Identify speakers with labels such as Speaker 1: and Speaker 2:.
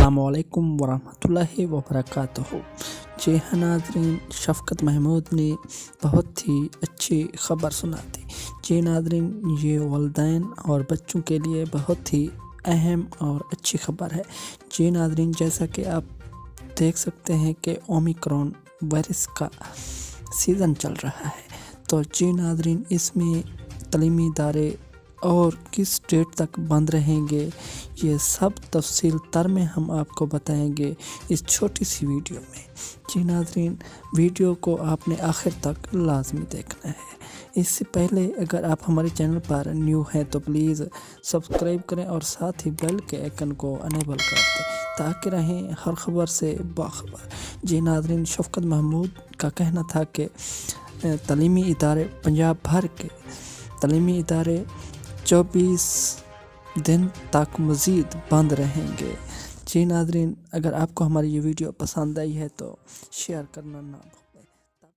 Speaker 1: अस्सलामुअलैकुम वरहमतुल्लाहि वबरकातुहू। जी हाँ नाज़रीन, शफ़क़त महमूद ने बहुत ही अच्छी ख़बर सुना दी। जी नाज़रीन, ये वालिदैन और बच्चों के लिए बहुत ही अहम और अच्छी ख़बर है। जी नाज़रीन, जैसा कि आप देख सकते हैं कि ओमिक्रॉन वायरस का सीज़न चल रहा है, तो जी नाज़रीन, इसमें तालीमी इदारे और किस डेट तक बंद रहेंगे, ये सब तफसील तर में हम आपको बताएंगे इस छोटी सी वीडियो में। जी नाज़रीन, वीडियो को आपने आखिर तक लाजमी देखना है। इससे पहले अगर आप हमारे चैनल पर न्यू हैं तो प्लीज़ सब्सक्राइब करें और साथ ही बेल के आइकन को अनेबल कर दें ताकि रहें हर खबर से बाखबर। जी नाज़रीन, शफ़क़त महमूद का कहना था कि तालीमी इदारे पंजाब भर के तालीमी इदारे 24 दिन तक मज़ीद बंद रहेंगे। जी नाज़रीन, अगर आपको हमारी ये वीडियो पसंद आई है तो शेयर करना ना भूलें।